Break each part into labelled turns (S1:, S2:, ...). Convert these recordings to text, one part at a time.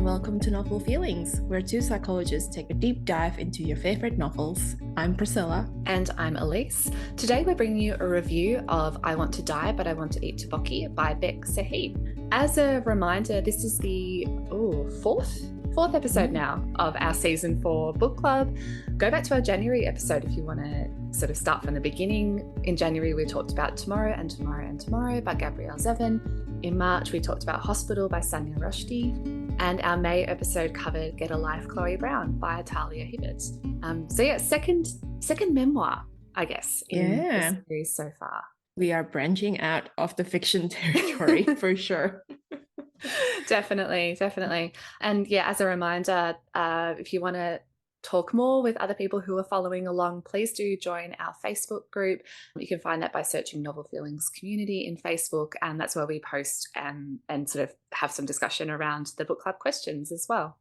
S1: welcome to Novel Feelings, where two psychologists take a deep dive into your favorite novels. I'm Priscilla.
S2: And I'm Elise. Today we're bringing you a review of I Want to Die, But I Want to Eat Ttteokbokki by Baek Sehee. As a reminder, this is the fourth episode now of our season 4 book club. Go back to our January episode if you want to sort of start from the beginning. In January, we talked about Tomorrow and Tomorrow and Tomorrow by Gabrielle Zevin. In March, we talked about Hospital by Sanya Rushdie. And our May episode covered Get a Life, Chloe Brown by Talia Hibbert. Second memoir, I guess, in the series so far.
S1: We are branching out of the fiction territory for sure.
S2: Definitely. And yeah, as a reminder, if you want to talk more with other people who are following along, please do join our Facebook group. You can find that by searching Novel Feelings Community in Facebook, and that's where we post and sort of have some discussion around the book club questions as well.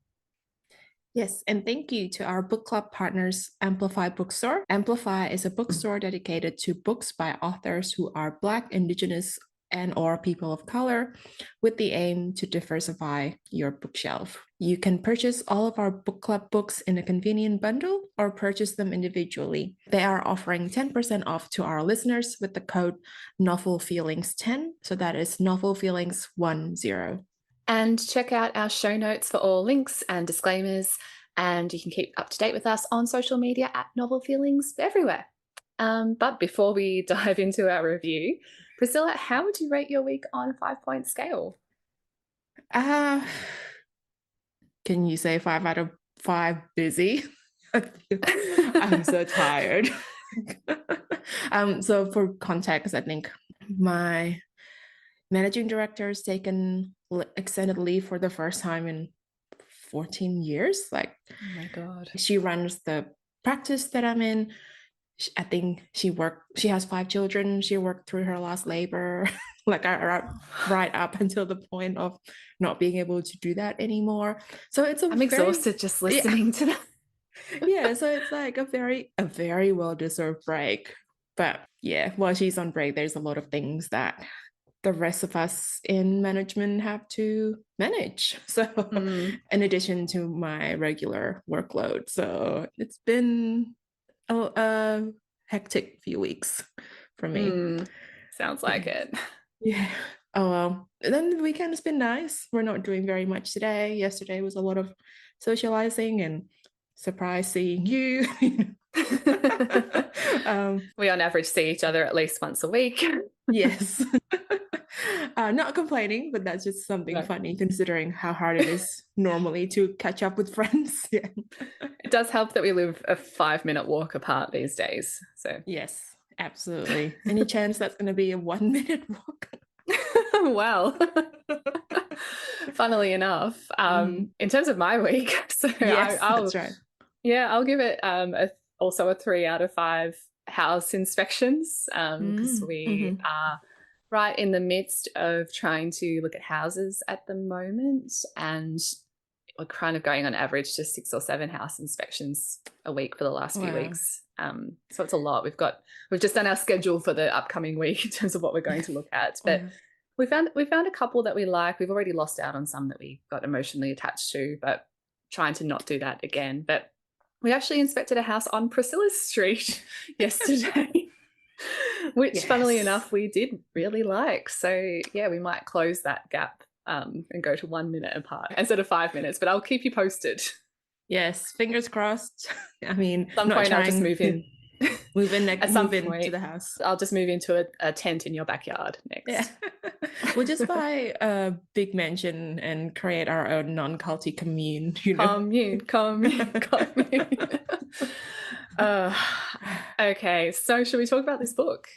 S1: Yes, and thank you to our book club partners, Amplify Bookstore. Amplify is a bookstore dedicated to books by authors who are Black, Indigenous, and or people of color, with the aim to diversify your bookshelf. You can purchase all of our book club books in a convenient bundle or purchase them individually. They are offering 10% off to our listeners with the code NovelFeelings10. So that is NovelFeelings10.
S2: And check out our show notes for all links and disclaimers. And you can keep up to date with us on social media at Novel Feelings everywhere. But before we dive into our review, Priscilla, how would you rate your week on a 5-point scale?
S1: Can you say 5 out of 5 busy? I'm so tired. So for context, I think my managing director has taken extended leave for the first time in 14 years. Oh
S2: my God.
S1: She runs the practice that I'm in. I think she has 5 children. She worked through her last labor, right up until the point of not being able to do that anymore. So I'm
S2: exhausted just listening to that.
S1: Yeah, so it's like a very well-deserved break. But yeah, while she's on break, there's a lot of things that the rest of us in management have to manage. So in addition to my regular workload. So it's been a hectic few weeks for me.
S2: Sounds like it.
S1: Yeah. Oh well. And then the weekend has been nice. We're not doing very much today. Yesterday was a lot of socializing and surprise seeing you.
S2: We on average see each other at least once a week.
S1: Yes. Not complaining, but that's just something funny considering how hard it is normally to catch up with friends. Yeah.
S2: It does help that we live a 5-minute walk apart these days. So
S1: yes, absolutely. Any chance that's going to be a 1-minute walk?
S2: Well, funnily enough, in terms of my week, so
S1: yes, that's right.
S2: Yeah, I'll give it also a 3 out of 5 house inspections because we are right in the midst of trying to look at houses at the moment, and we're kind of going on average to 6 or 7 house inspections a week for the last few weeks. So it's a lot. We've just done our schedule for the upcoming week in terms of what we're going to look at. But we found a couple that we like. We've already lost out on some that we got emotionally attached to, but trying to not do that again. But we actually inspected a house on Priscilla's Street yesterday. Which, funnily enough, we did really like. So, yeah, we might close that gap and go to 1 minute apart instead of 5 minutes. But I'll keep you posted.
S1: Yes, fingers crossed. I mean,
S2: at some point I'll just move in.
S1: Move into the house.
S2: I'll just move into a tent in your backyard next.
S1: Yeah. We'll just buy a big mansion and create our own non-culty commune.
S2: Commune. Okay, so should we talk about this book?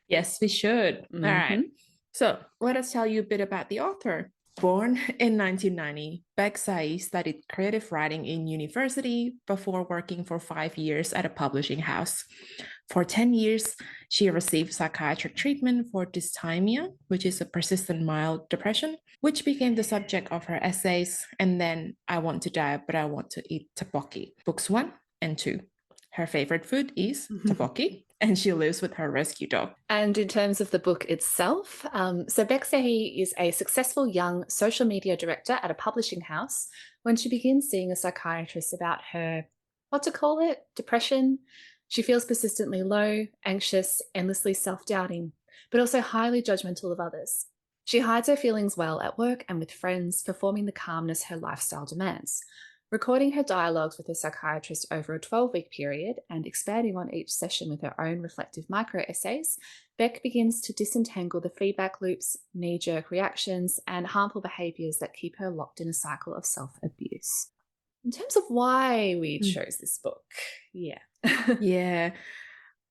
S1: Yes, we should. All right. So let us tell you a bit about the author. Born in 1990, Baek Sehee studied creative writing in university before working for 5 years at a publishing house. For 10 years, she received psychiatric treatment for dysthymia, which is a persistent mild depression, which became the subject of her essays, and then I Want to Die, But I Want to Eat Ttteokbokki, books 1 and 2. Her favorite food is tteokbokki, and she lives with her rescue dog.
S2: And in terms of the book itself, so Baek Sehee is a successful young social media director at a publishing house when she begins seeing a psychiatrist about her, what to call it, depression. She feels persistently low, anxious, endlessly self-doubting, but also highly judgmental of others. She hides her feelings well at work and with friends, performing the calmness her lifestyle demands. Recording her dialogues with her psychiatrist over a 12-week period and expanding on each session with her own reflective micro-essays, Beck begins to disentangle the feedback loops, knee-jerk reactions, and harmful behaviours that keep her locked in a cycle of self-abuse. In terms of why we chose this book,
S1: Yeah.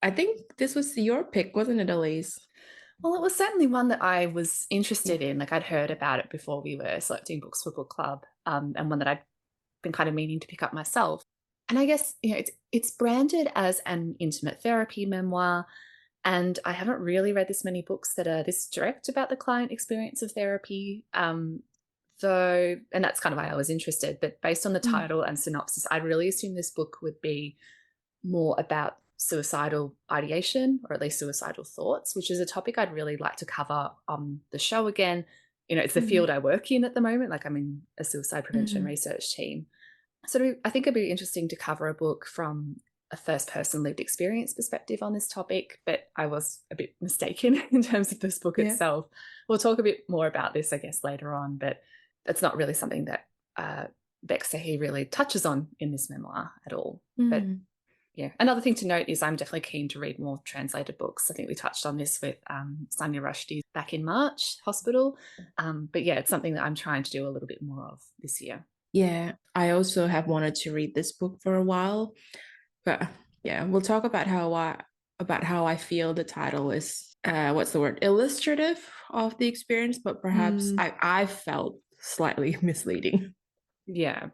S1: I think this was your pick, wasn't it, Elise?
S2: Well, it was certainly one that I was interested in. Like, I'd heard about it before we were selecting books for book club, and one that I'd been kind of meaning to pick up myself. And I guess, it's branded as an intimate therapy memoir, and I haven't really read this many books that are this direct about the client experience of therapy. Though, and that's kind of why I was interested, but based on the title and synopsis, I'd really assume this book would be more about suicidal ideation, or at least suicidal thoughts, which is a topic I'd really like to cover on the show again. It's the field I work in at the moment. Like, I'm in a suicide prevention research team. So I think it'd be interesting to cover a book from a first-person lived experience perspective on this topic, but I was a bit mistaken in terms of this book itself. We'll talk a bit more about this, I guess, later on, but it's not really something that Baek Sehee really touches on in this memoir at all. But yeah, another thing to note is I'm definitely keen to read more translated books. I think we touched on this with Sanya Rushdie back in March, Hospital. But yeah, it's something that I'm trying to do a little bit more of this year.
S1: Yeah, I also have wanted to read this book for a while, but yeah, we'll talk about how I feel the title is illustrative of the experience, but perhaps I felt slightly misleading.
S2: Yeah.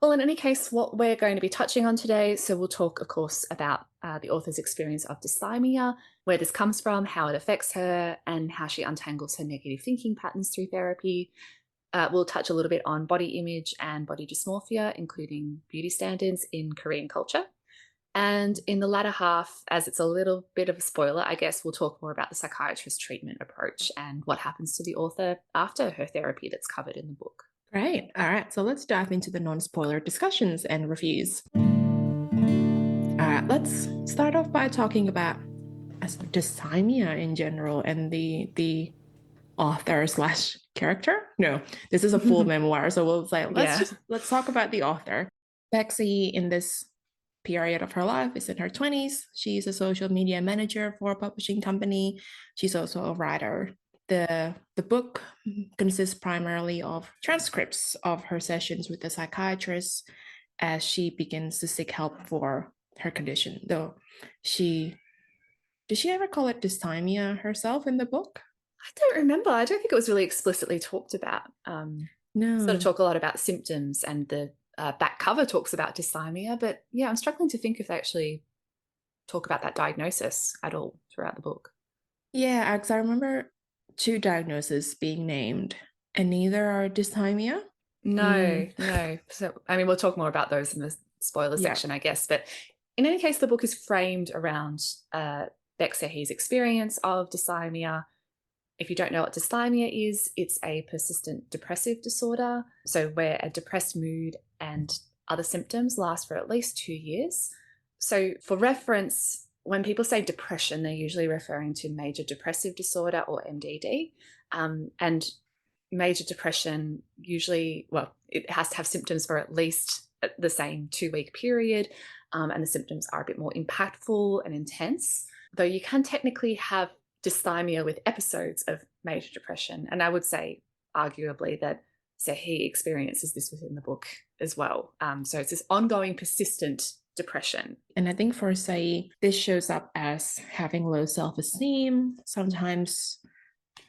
S2: Well, in any case, what we're going to be touching on today, so we'll talk, of course, about the author's experience of dysthymia, where this comes from, how it affects her, and how she untangles her negative thinking patterns through therapy. We'll touch a little bit on body image and body dysmorphia, including beauty standards in Korean culture. And in the latter half, as it's a little bit of a spoiler, I guess we'll talk more about the psychiatrist treatment approach and what happens to the author after her therapy that's covered in the book.
S1: Great. All right. So let's dive into the non-spoiler discussions and reviews. All right. Let's start off by talking about dysthymia in general and the author / character. No, this is a full memoir. So we'll say, let's talk about the author. Baek Sehee, in this period of her life, is in her 20s. She's a social media manager for a publishing company. She's also a writer. The book consists primarily of transcripts of her sessions with the psychiatrist as she begins to seek help for her condition. Though did she ever call it dysthymia herself in the book?
S2: I don't remember. I don't think it was really explicitly talked about.
S1: No.
S2: Sort of talk a lot about symptoms, and the back cover talks about dysthymia, but yeah, I'm struggling to think if they actually talk about that diagnosis at all throughout the book.
S1: Yeah, because I remember 2 diagnoses being named, and neither are dysthymia.
S2: No. So, I mean, we'll talk more about those in the spoiler section, I guess. But in any case, the book is framed around Baek Sehee's experience of dysthymia. If you don't know what dysthymia is, it's a persistent depressive disorder. So where a depressed mood and other symptoms last for at least 2 years. So for reference, when people say depression, they're usually referring to major depressive disorder, or MDD. And major depression usually, it has to have symptoms for at least the same 2-week period. And the symptoms are a bit more impactful and intense, though you can technically have dysthymia with episodes of major depression. And I would say arguably that Sehee experiences this within the book as well. So it's this ongoing persistent depression.
S1: And I think for Sehee, this shows up as having low self-esteem, sometimes,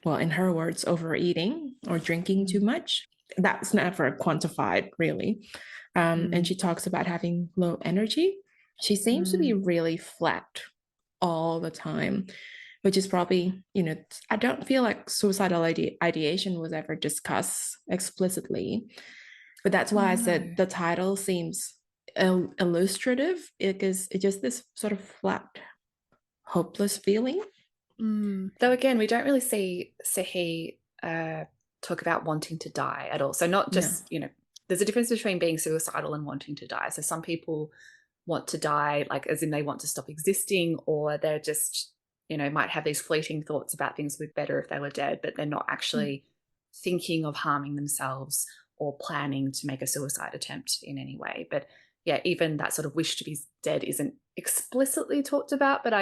S1: in her words, overeating or drinking too much. That's never quantified, really. And she talks about having low energy. She seems to be really flat all the time, which is probably, I don't feel like suicidal ideation was ever discussed explicitly. But that's why I said the title seems illustrative, because it's just this sort of flat hopeless feeling.
S2: Though again, we don't really see Sehee talk about wanting to die at all. So not just, there's a difference between being suicidal and wanting to die. So some people want to die, like as in they want to stop existing, or they're just, might have these fleeting thoughts about things would be better if they were dead, but they're not actually thinking of harming themselves or planning to make a suicide attempt in any way. But yeah, even that sort of wish to be dead isn't explicitly talked about. But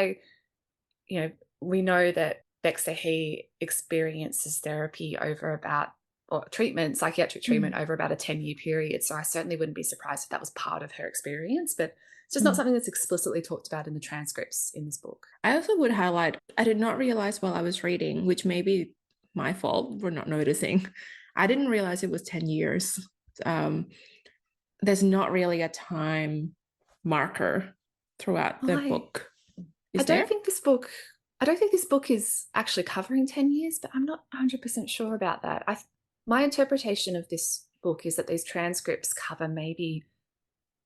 S2: we know that Baek Sehee experiences therapy psychiatric treatment over about a 10-year period. So I certainly wouldn't be surprised if that was part of her experience, but it's just not something that's explicitly talked about in the transcripts in this book.
S1: I also would highlight, I did not realize while I was reading, which may be my fault for not noticing, I didn't realize it was 10 years. There's not really a time marker throughout the book.
S2: I don't think this book is actually covering 10 years, but I'm not 100% sure about that. My interpretation of this book is that these transcripts cover maybe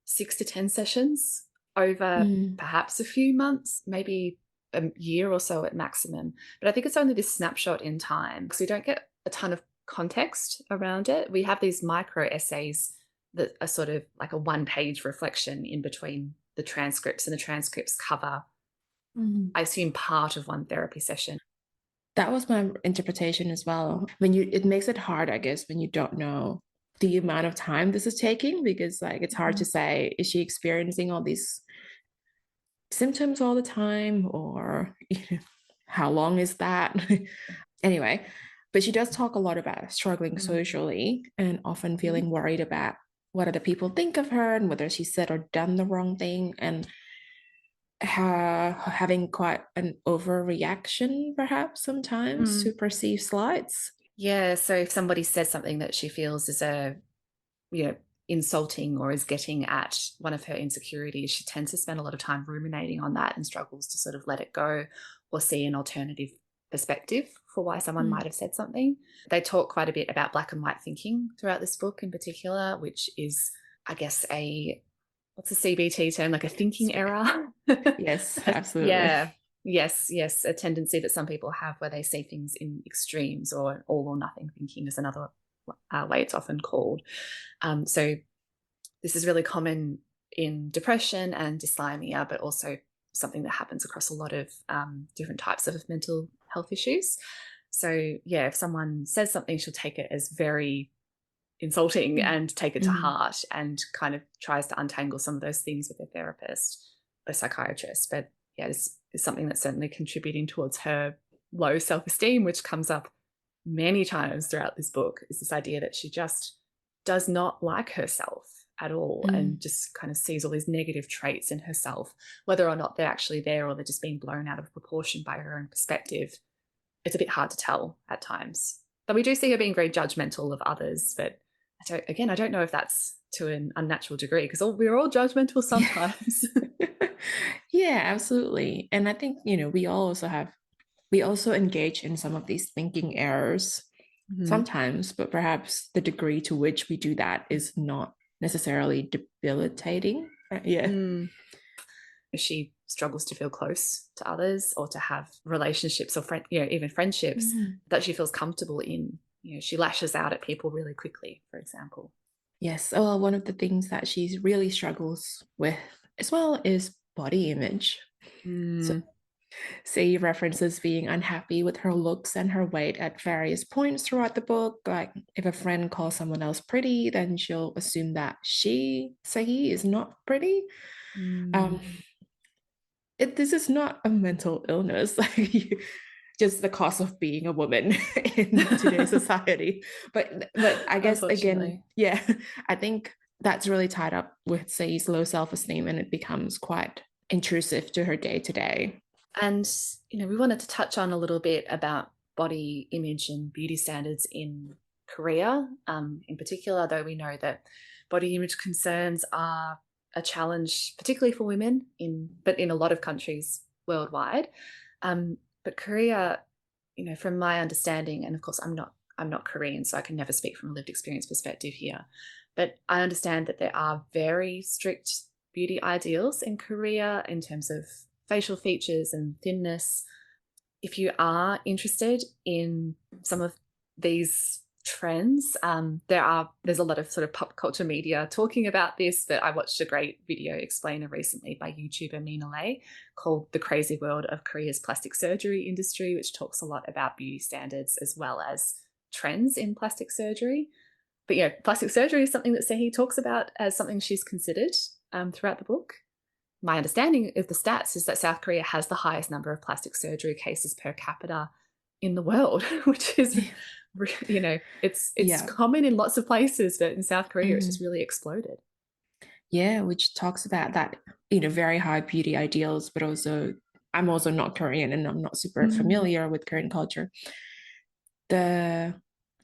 S2: 6 to 10 sessions over perhaps a few months, maybe a year or so at maximum. But I think it's only this snapshot in time, because we don't get a ton of context around it. We have these micro essays that are sort of like a one-page reflection in between the transcripts, and the transcripts cover, I assume, part of one therapy session.
S1: That was my interpretation as well. It makes it hard, I guess, when you don't know the amount of time this is taking, because like it's hard to say, is she experiencing all these symptoms all the time, or how long is that? Anyway, but she does talk a lot about struggling socially and often feeling worried about what other people think of her and whether she said or done the wrong thing, and having quite an overreaction perhaps sometimes to perceived slights.
S2: Yeah, so if somebody says something that she feels is insulting or is getting at one of her insecurities, she tends to spend a lot of time ruminating on that and struggles to sort of let it go or see an alternative perspective for why someone might have said something. They talk quite a bit about black and white thinking throughout this book in particular, which is, I guess, what's a CBT term, like a thinking error?
S1: Yes, absolutely.
S2: Yeah. Yes. A tendency that some people have where they see things in extremes, or all or nothing thinking is another way it's often called. So this is really common in depression and dysthymia, but also something that happens across a lot of different types of mental health issues. So yeah, if someone says something, she'll take it as very insulting and take it to heart, and kind of tries to untangle some of those things with a therapist or psychiatrist. But yeah, this is something that's certainly contributing towards her low self-esteem, which comes up many times throughout this book, is this idea that she just does not like herself at all, and just kind of sees all these negative traits in herself, whether or not they're actually there or they're just being blown out of proportion by her own perspective. It's a bit hard to tell at times. But we do see her being very judgmental of others, but I don't know if that's to an unnatural degree, because we're all judgmental sometimes.
S1: Yeah, absolutely. And I think, we also engage in some of these thinking errors sometimes, but perhaps the degree to which we do that is not necessarily debilitating. Yeah.
S2: She struggles to feel close to others, or to have relationships or even friendships that she feels comfortable in. She lashes out at people really quickly, for example.
S1: Yes. Well, one of the things that she really struggles with as well is body image. So Sehee references being unhappy with her looks and her weight at various points throughout the book. Like if a friend calls someone else pretty, then she'll assume that Sehee, is not pretty. This is not a mental illness. Like just the cost of being a woman in today's society. But I guess again, yeah, I think that's really tied up with Sehee's low self-esteem, and it becomes quite intrusive to her day to day.
S2: And, we wanted to touch on a little bit about body image and beauty standards in Korea, in particular, though we know that body image concerns are a challenge, particularly for women, but in a lot of countries worldwide. But Korea, from my understanding, and of course I'm not Korean, so I can never speak from a lived experience perspective here, but I understand that there are very strict beauty ideals in Korea in terms of facial features and thinness. If you are interested in some of these trends, there's a lot of sort of pop culture media talking about this, but I watched a great video explainer recently by YouTuber Mina Lay called The Crazy World of Korea's Plastic Surgery Industry, which talks a lot about beauty standards as well as trends in plastic surgery. But yeah, plastic surgery is something that Sehee talks about as something she's considered throughout the book. My understanding of the stats is that South Korea has the highest number of plastic surgery cases per capita in the world, which is, you know, it's common in lots of places, but in South Korea, it's just really exploded.
S1: Yeah, which talks about that, you know, very high beauty ideals, but also I'm also not Korean and I'm not super familiar with Korean culture. The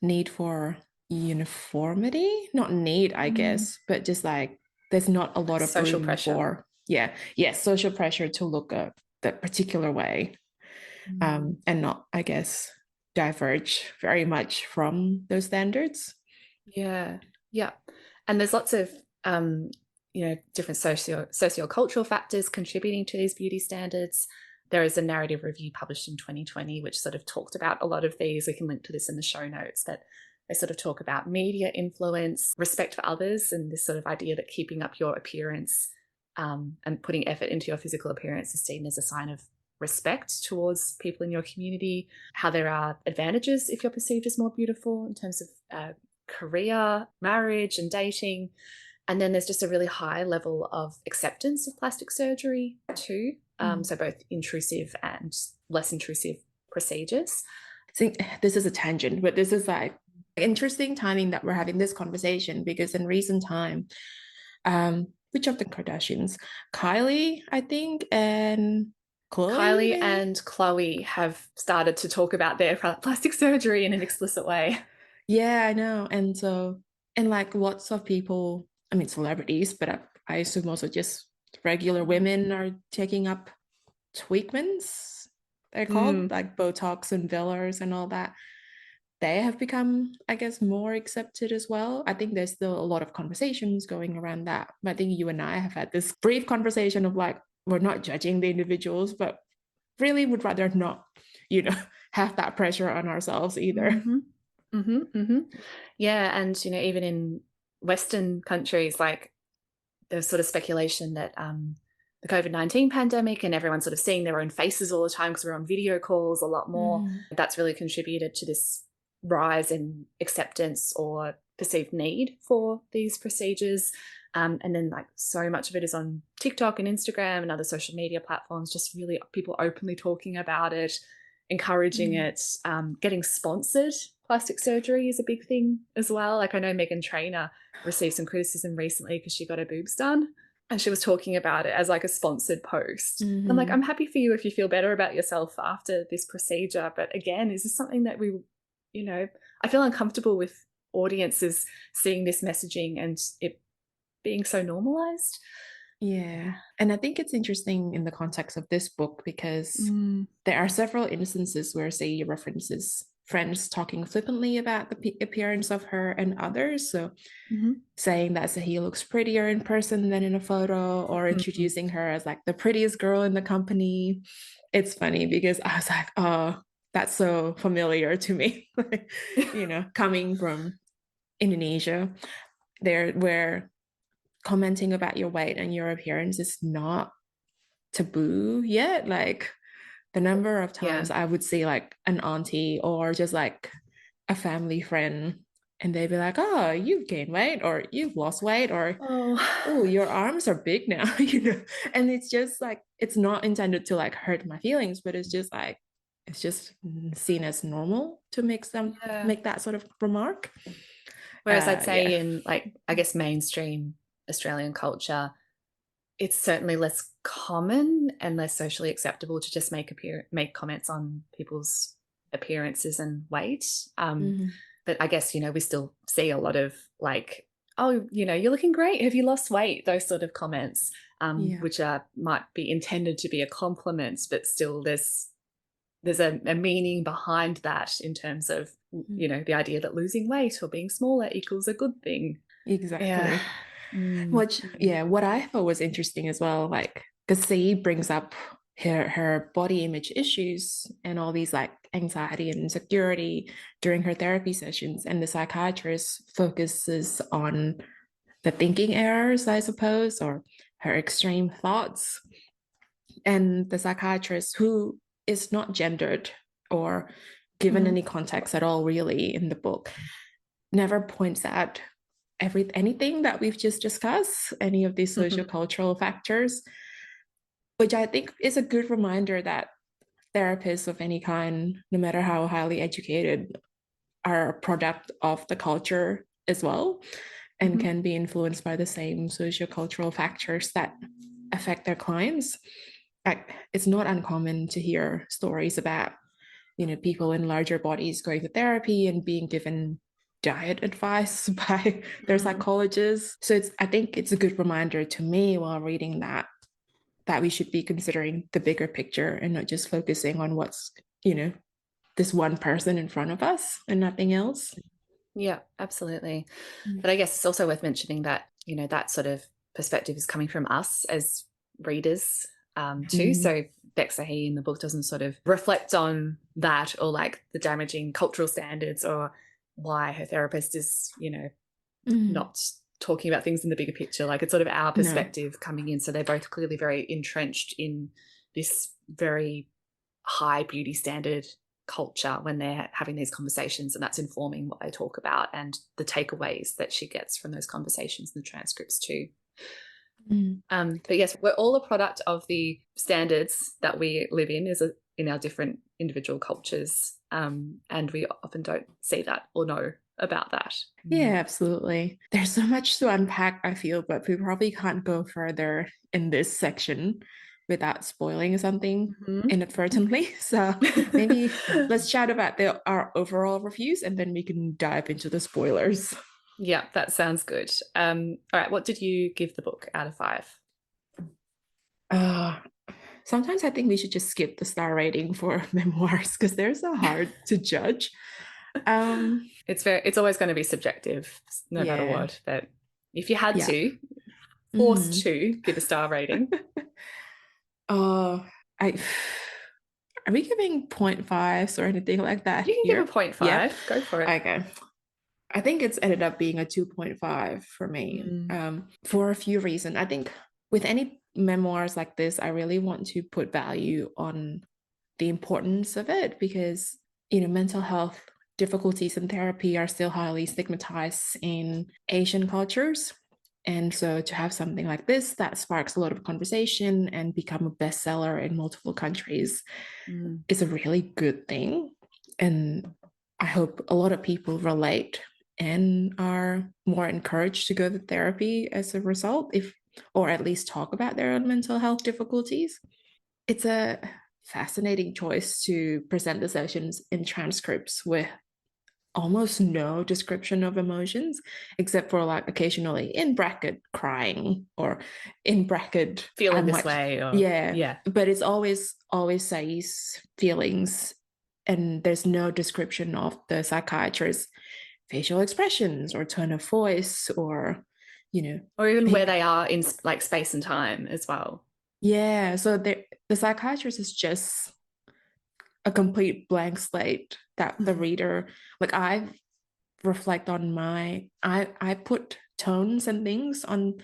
S1: need for uniformity, not need, I guess, but just like there's not a lot of
S2: social
S1: room
S2: pressure
S1: for social pressure to look a that particular way, and not, I guess, diverge very much from those standards.
S2: Yeah, and there's lots of you know, different socio-cultural factors contributing to these beauty standards. There is a narrative review published in 2020 which sort of talked about a lot of these. We can link to this in the show notes, that they sort of talk about media influence, respect for others, and this sort of idea that keeping up your appearance and putting effort into your physical appearance is seen as a sign of respect towards people in your community. How there are advantages if you're perceived as more beautiful in terms of career, marriage, and dating. And then there's just a really high level of acceptance of plastic surgery too. So both intrusive and less intrusive procedures.
S1: I think this is a tangent, but this is like interesting timing that we're having this conversation, because in recent time, which of the Kardashians? Kylie, I think, and Khloe.
S2: Kylie and Khloe have started to talk about their plastic surgery in an explicit way.
S1: Yeah, I know. And so, and like lots of people, I mean, celebrities, but I assume also just regular women are taking up treatments, they're called, like Botox and fillers and all that. They have become, I guess, more accepted as well. I think there's still a lot of conversations going around that. But I think you and I have had this brief conversation of like, we're not judging the individuals, but really would rather not, you know, have that pressure on ourselves either.
S2: Yeah, and you know, even in Western countries, like there's sort of speculation that the COVID-19 pandemic and everyone sort of seeing their own faces all the time because we're on video calls a lot more, that's really contributed to this rise in acceptance or perceived need for these procedures. And then like so much of it is on TikTok and Instagram and other social media platforms, just really people openly talking about it, encouraging it. Getting sponsored plastic surgery is a big thing as well. Like I know Meghan Trainor received some criticism recently because she got her boobs done and she was talking about it as like a sponsored post. I'm like, I'm happy for you if you feel better about yourself after this procedure. But again, is this something that we, you know, I feel uncomfortable with audiences seeing this messaging and it being so normalized.
S1: Yeah. And I think it's interesting in the context of this book because there are several instances where Sehee references friends talking flippantly about the appearance of her and others. So saying that Sehee looks prettier in person than in a photo, or introducing her as like the prettiest girl in the company. It's funny because I was like, oh, that's so familiar to me. You know, coming from Indonesia, there where commenting about your weight and your appearance is not taboo yet. Like the number of times I would see like an auntie or just like a family friend and they'd be like, oh, you've gained weight or you've lost weight or oh, your arms are big now, you know. And it's just like, it's not intended to like hurt my feelings, but it's just like, it's just seen as normal to make that sort of remark.
S2: Whereas I'd say in like, I guess, mainstream Australian culture, it's certainly less common and less socially acceptable to just make comments on people's appearances and weight. But I guess, you know, we still see a lot of like, oh, you know, you're looking great. Have you lost weight? Those sort of comments, which might be intended to be a compliment, but still there's a meaning behind that in terms of, you know, the idea that losing weight or being smaller equals a good thing.
S1: Exactly. What I thought was interesting as well, like, because Sehee brings up her body image issues and all these like anxiety and insecurity during her therapy sessions. And the psychiatrist focuses on the thinking errors, I suppose, or her extreme thoughts. And the psychiatrist, who is not gendered or given any context at all, really, in the book, never points out anything that we've just discussed, any of these social cultural factors, which I think is a good reminder that therapists of any kind, no matter how highly educated, are a product of the culture as well, and can be influenced by the same sociocultural factors that affect their clients. Like, it's not uncommon to hear stories about, you know, people in larger bodies going to therapy and being given diet advice by their psychologists. So I think it's a good reminder to me while reading that we should be considering the bigger picture and not just focusing on what's, you know, this one person in front of us and nothing else.
S2: Yeah, absolutely. But I guess it's also worth mentioning that, you know, that sort of perspective is coming from us as readers too. So Baek Sehee in the book doesn't sort of reflect on that, or like the damaging cultural standards, or why her therapist is, you know, not talking about things in the bigger picture. Like, it's sort of our perspective coming in. So they're both clearly very entrenched in this very high beauty standard culture when they're having these conversations, and that's informing what they talk about and the takeaways that she gets from those conversations in the transcripts too. But yes, we're all a product of the standards that we live in in our different individual cultures, and we often don't see that or know about that.
S1: Yeah, absolutely. There's so much to unpack, I feel, but we probably can't go further in this section without spoiling something inadvertently. So maybe let's chat about our overall reviews, and then we can dive into the spoilers.
S2: Yeah, that sounds good. All right, what did you give the book out of 5?
S1: Sometimes I think we should just skip the star rating for memoirs because they're so hard to judge.
S2: It's always going to be subjective, no matter what. But if you had to, forced to give a star rating.
S1: Are we giving 0.5s or anything like that?
S2: You can give a 0.5. Yeah. Go for it.
S1: Okay. I think it's ended up being a 2.5 for me, for a few reasons. I think with any memoirs like this, I really want to put value on the importance of it, because, you know, mental health difficulties in therapy are still highly stigmatized in Asian cultures. And so to have something like this that sparks a lot of conversation and become a bestseller in multiple countries is a really good thing. And I hope a lot of people relate and are more encouraged to go to therapy as a result, or at least talk about their own mental health difficulties. It's a fascinating choice to present the sessions in transcripts with almost no description of emotions, except for like occasionally in bracket crying, or in bracket
S2: feeling this way, or
S1: but it's always says feelings, and there's no description of the psychiatrist's facial expressions or tone of voice, or, you know,
S2: or even where they are in like space and time as well.
S1: Yeah, so the psychiatrist is just a complete blank slate that the reader, like, I reflect on I put tones and things on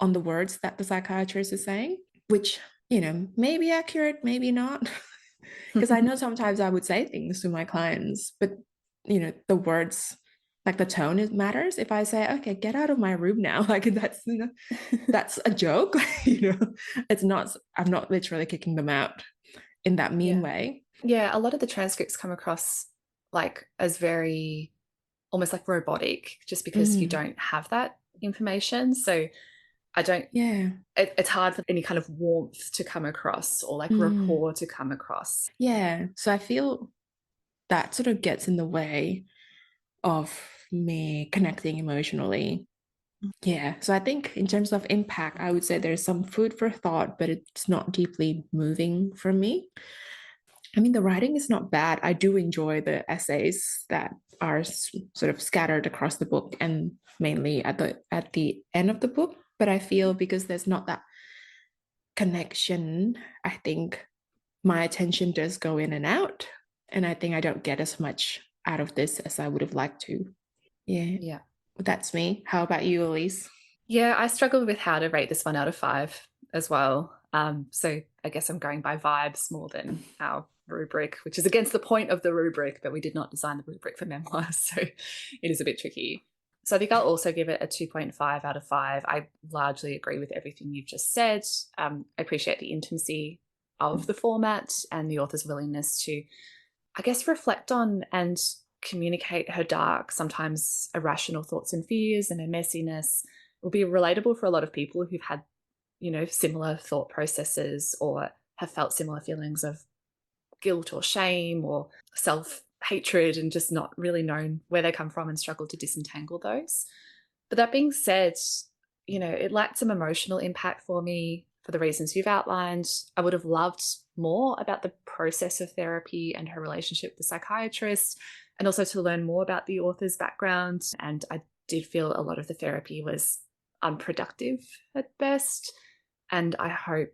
S1: the words that the psychiatrist is saying, which, you know, may be accurate, maybe not. Because I know sometimes I would say things to my clients, but, you know, the words, like the tone, it matters. If I say, okay, get out of my room now, like, that's, you know, that's a joke. You know, it's not, I'm not literally kicking them out in that mean way.
S2: Yeah, a lot of the transcripts come across like as very almost like robotic, just because you don't have that information. So I don't, it's hard for any kind of warmth to come across, or like rapport to come across.
S1: Yeah, so I feel that sort of gets in the way of me connecting emotionally. Yeah, so I think in terms of impact, I would say there's some food for thought, but it's not deeply moving for me. I mean, the writing is not bad. I do enjoy the essays that are sort of scattered across the book, and mainly at the end of the book. But I feel because there's not that connection, I think my attention does go in and out. And I think I don't get as much out of this as I would have liked to. Yeah. That's me. How about you, Elise?
S2: Yeah, I struggled with how to rate this one out of 5 as well. So I guess I'm going by vibes more than our rubric, which is against the point of the rubric, but we did not design the rubric for memoirs, so it is a bit tricky. So I think I'll also give it a 2.5 out of 5. I largely agree with everything you've just said. I appreciate the intimacy of the format and the author's willingness to, I guess, reflect on and communicate her dark, sometimes irrational thoughts and fears and her messiness. Will be relatable for a lot of people who've had, similar thought processes or have felt similar feelings of guilt or shame or self-hatred and just not really known where they come from and struggle to disentangle those. But that being said, it lacked some emotional impact for me for the reasons you've outlined. I would have loved more about the process of therapy and her relationship with the psychiatrist, and also to learn more about the author's background. And I did feel a lot of the therapy was unproductive at best. And I hope,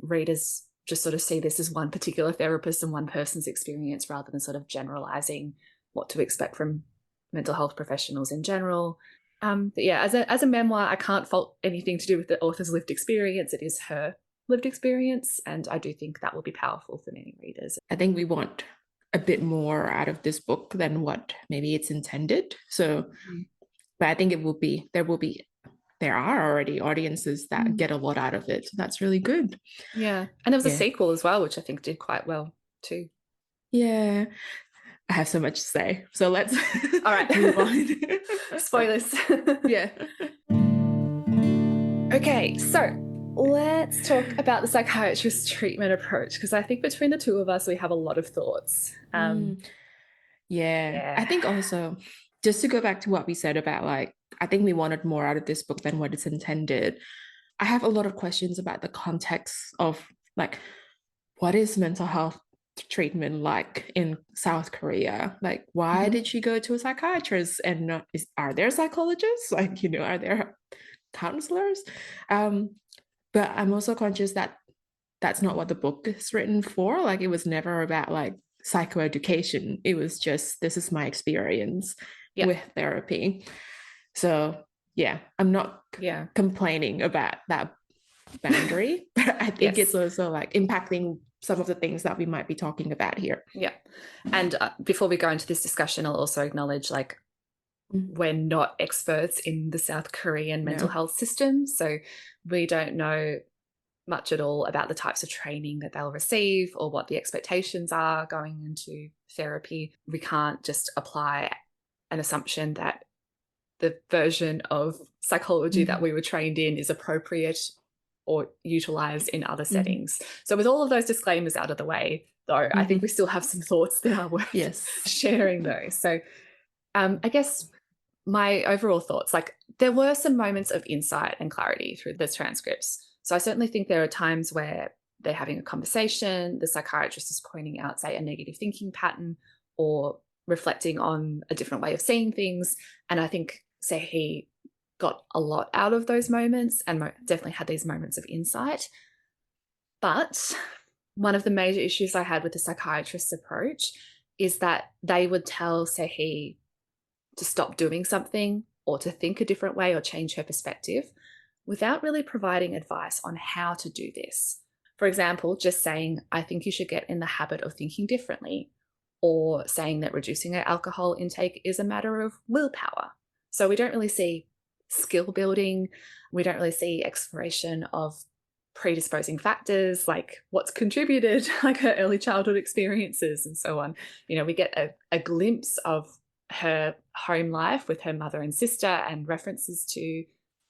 S2: readers just sort of see this as one particular therapist and one person's experience rather than sort of generalizing what to expect from mental health professionals in general. But yeah, as a memoir, I can't fault anything to do with the author's lived experience. It is her lived experience, and I do think that will be powerful for many readers.
S1: I think we want a bit more out of this book than what maybe it's intended. So, but I think there are already audiences that get a lot out of it. So that's really good.
S2: Yeah. And there was a sequel as well, which I think did quite well too.
S1: Yeah. I have so much to say. So let's
S2: all right,
S1: move on.
S2: Spoilers.
S1: Yeah.
S2: Okay, so let's talk about the psychiatrist's treatment approach, because I think between the two of us, we have a lot of thoughts.
S1: Yeah. I think also, just to go back to what we said about I think we wanted more out of this book than what it's intended. I have a lot of questions about the context of what is mental health treatment like in South Korea? Why did she go to a psychiatrist and are there psychologists? Are there counselors? But I'm also conscious that that's not what the book is written for. It was never about psychoeducation. It was just, this is my experience with therapy. So yeah, I'm not complaining about that boundary, but I think it's also impacting some of the things that we might be talking about here.
S2: Yeah. And before we go into this discussion, I'll also acknowledge we're not experts in the South Korean mental health system. So we don't know much at all about the types of training that they'll receive or what the expectations are going into therapy. We can't just apply an assumption that the version of psychology that we were trained in is appropriate or utilized in other settings. So with all of those disclaimers out of the way, though, I think we still have some thoughts that are worth sharing those. So I guess my overall thoughts, there were some moments of insight and clarity through the transcripts. So I certainly think there are times where they're having a conversation, the psychiatrist is pointing out, say, a negative thinking pattern or reflecting on a different way of seeing things. And I think Sehee got a lot out of those moments and definitely had these moments of insight. But one of the major issues I had with the psychiatrist's approach is that they would tell Sehee to stop doing something or to think a different way or change her perspective without really providing advice on how to do this. For example, just saying, I think you should get in the habit of thinking differently, or saying that reducing her alcohol intake is a matter of willpower. So we don't really see skill building. We don't really see exploration of predisposing factors, like what's contributed, like her early childhood experiences and so on. We get a glimpse of her home life with her mother and sister and references to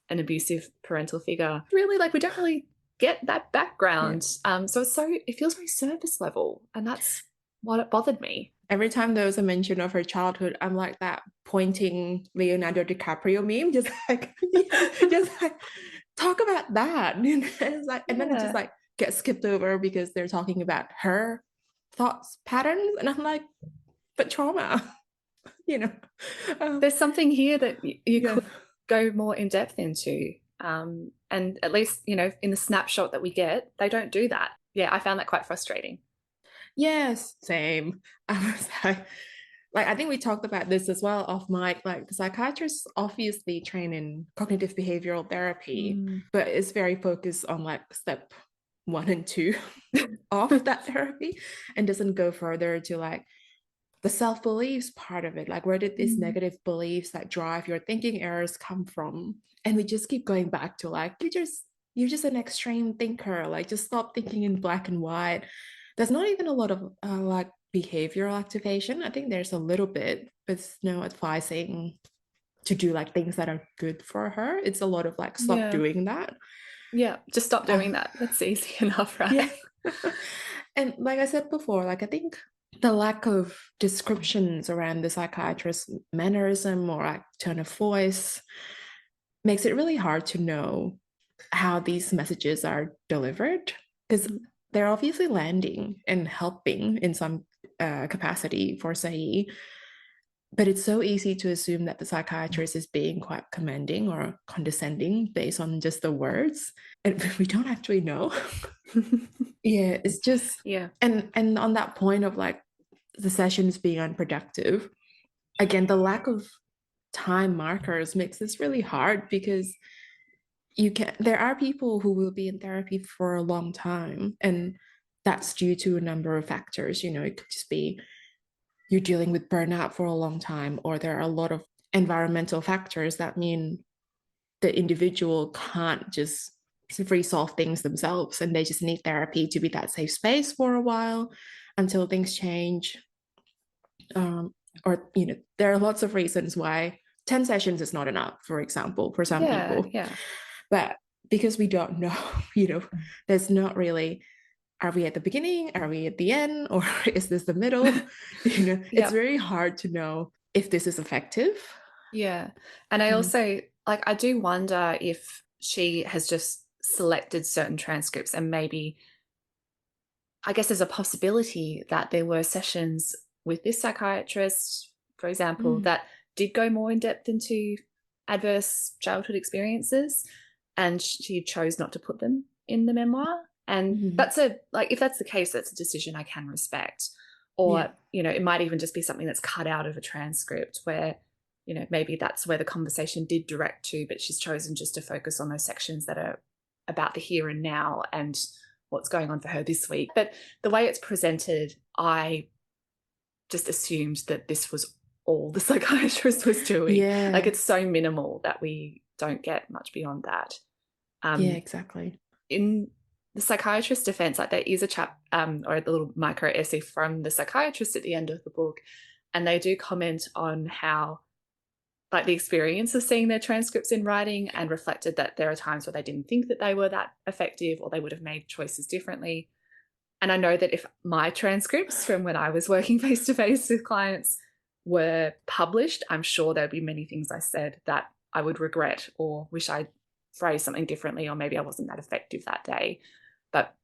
S2: an abusive parental figure. Really, we don't really get that background. So it feels very surface level, and that's what it bothered me.
S1: Every time there was a mention of her childhood, I'm like that pointing Leonardo DiCaprio meme, just talk about that. It's and then it just gets skipped over because they're talking about her thoughts patterns, and I'm like, but trauma,
S2: There's something here that you could go more in depth into. And at least, in the snapshot that we get, they don't do that. Yeah, I found that quite frustrating.
S1: Yes, same. I was like I think we talked about this as well off mic. Like the psychiatrists obviously train in cognitive behavioral therapy,
S2: Mm.
S1: but it's very focused on like step 1 and 2 of that therapy and doesn't go further to like the self-beliefs part of it. Like where did these
S2: Mm.
S1: negative beliefs that drive your thinking errors come from? And we just keep going back to like you're just an extreme thinker. Like just stop thinking in black and white. There's not even a lot of like behavioral activation. I think there's a little bit, but it's no advising to do like things that are good for her. It's a lot of like stop
S2: Yeah.
S1: doing that.
S2: Yeah. Just stop
S1: Uh,
S2: doing that. That's easy enough,
S1: yeah.
S2: right?
S1: And like I said before, like I think the lack of descriptions around the psychiatrist's mannerism or like tone of voice makes it really hard to know how these messages are delivered because they're obviously landing and helping in some capacity for Sahi, but it's so easy to assume that the psychiatrist is being quite commanding or condescending based on just the words, and we don't actually know. Yeah, it's just
S2: Yeah.
S1: and on that point of like the sessions being unproductive, again, the lack of time markers makes this really hard because there are people who will be in therapy for a long time, and that's due to a number of factors. It could just be you're dealing with burnout for a long time, or there are a lot of environmental factors that mean the individual can't just resolve things themselves and they just need therapy to be that safe space for a while until things change. Or there are lots of reasons why 10 sessions is not enough, for example, for some
S2: Yeah.
S1: people.
S2: Yeah.
S1: But because we don't know, there's not really, are we at the beginning, are we at the end, or is this the middle? It's
S2: Yeah.
S1: very hard to know if this is effective.
S2: Yeah. And I
S1: Mm.
S2: also, like, I do wonder if she has just selected certain transcripts and maybe, I guess there's a possibility that there were sessions with this psychiatrist, for example,
S1: Mm.
S2: that did go more in depth into adverse childhood experiences and she chose not to put them in the memoir. And
S1: Mm.
S2: if that's the case, that's a decision I can respect.
S1: Yeah.
S2: Or, it might even just be something that's cut out of a transcript where, maybe that's where the conversation did direct to, but she's chosen just to focus on those sections that are about the here and now and what's going on for her this week. But the way it's presented, I just assumed that this was all the psychiatrist was doing. Like
S1: Yeah.
S2: it's so minimal that we don't get much beyond that.
S1: Yeah,
S2: Um,
S1: exactly.
S2: in the psychiatrist's defense, like there is a chap or a little micro essay from the psychiatrist at the end of the book, and they do comment on how like the experience of seeing their transcripts in writing and reflected that there are times where they didn't think that they were that effective or they would have made choices differently. And I know that if my transcripts from when I was working face to face with clients were published, I'm sure there'd be many things I said that I would regret or wish I'd phrased something differently, or maybe I wasn't that effective that day. But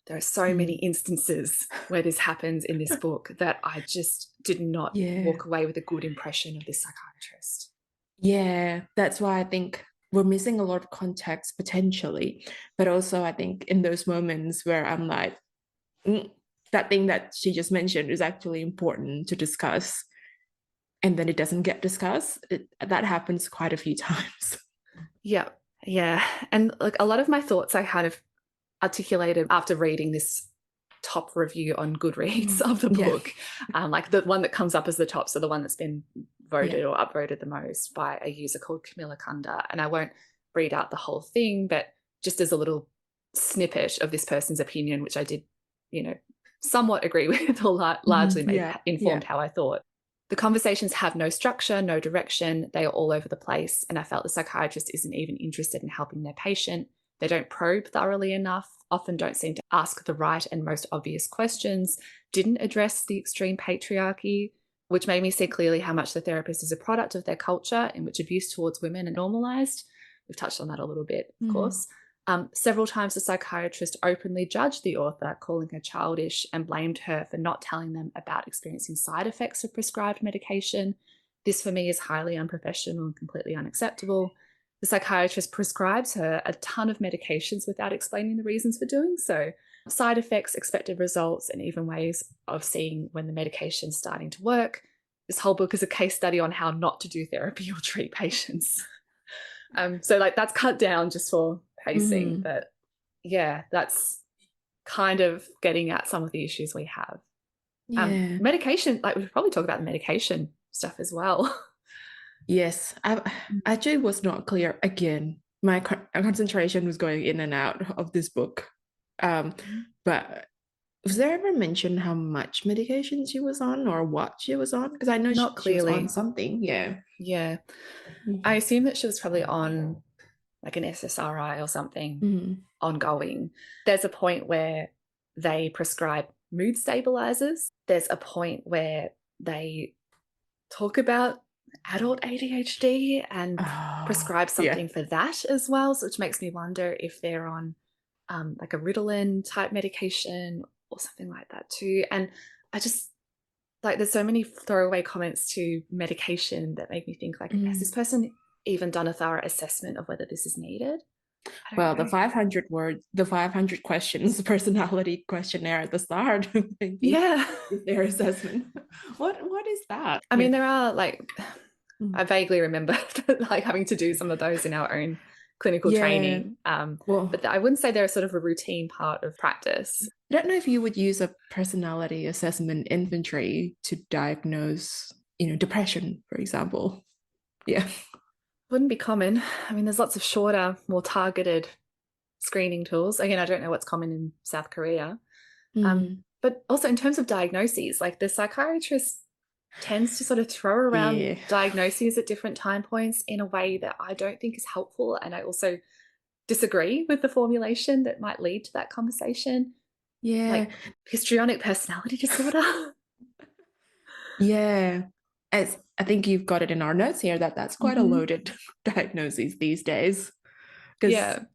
S2: there are so many
S1: Mm.
S2: instances where this happens in this book that I just did not
S1: Yeah.
S2: walk away with a good impression of this psychiatrist.
S1: Yeah, that's why I think we're missing a lot of context potentially. But also, I think in those moments where I'm like, that thing that she just mentioned is actually important to discuss, and then it doesn't get discussed, that happens quite a few times.
S2: Yeah. Yeah. And like a lot of my thoughts I kind of articulated after reading this top review on Goodreads of the
S1: Yeah,
S2: book, like the one that comes up as the top, so the one that's been
S1: yeah.
S2: voted or upvoted the most by a user called Camilla Kunda. And I won't read out the whole thing, but just as a little snippet of this person's opinion, which I did, somewhat agree with or largely
S1: Yeah,
S2: informed
S1: yeah.
S2: how I thought. The conversations have no structure, no direction. They are all over the place. And I felt the psychiatrist isn't even interested in helping their patient. They don't probe thoroughly enough, often don't seem to ask the right and most obvious questions, didn't address the extreme patriarchy, which made me see clearly how much the therapist is a product of their culture in which abuse towards women are normalized. We've touched on that a little bit, of course. Several times the psychiatrist openly judged the author, calling her childish, and blamed her for not telling them about experiencing side effects of prescribed medication. This for me is highly unprofessional and completely unacceptable. The psychiatrist prescribes her a ton of medications without explaining the reasons for doing so. side effects, expected results, and even ways of seeing when the medication's starting to work. This whole book is a case study on how not to do therapy or treat patients. So like that's cut down just for pacing, but yeah, that's kind of getting at some of the issues we have.
S1: Yeah.
S2: Medication, like we should probably talk about the medication stuff as well.
S1: Yes, I actually was not clear again. My concentration was going in and out of this book. But was there ever mention how much medication she was on or what she was on? Because I know
S2: Not
S1: she was on
S2: clearly.
S1: something. Yeah.
S2: Yeah. I assume that she was probably on like an SSRI or something ongoing. There's a point where they prescribe mood stabilizers. There's a point where they talk about adult ADHD and prescribe something for that as well, so which makes me wonder if they're on like a Ritalin type medication or something like that too. And I just like there's so many throwaway comments to medication that make me think like has this person even done a thorough assessment of whether this is needed?
S1: Well, the 500 words, the 500 questions, the personality questionnaire at the start,
S2: yeah,
S1: is their assessment. What is that?
S2: I mean, there are like I vaguely remember like having to do some of those in our own clinical training. But I wouldn't say they're sort of a routine part of practice.
S1: I don't know if you would use a personality assessment inventory to diagnose, depression, for example. Yeah.
S2: Wouldn't be common. I mean, there's lots of shorter, more targeted screening tools. Again, I don't know what's common in South Korea. But also in terms of diagnoses, like the psychiatrist tends to sort of throw around diagnoses at different time points in a way that I don't think is helpful. And I also disagree with the formulation that might lead to that conversation.
S1: Yeah.
S2: Like histrionic personality disorder.
S1: Yeah. I think you've got it in our notes here that's quite a loaded diagnosis these days. Because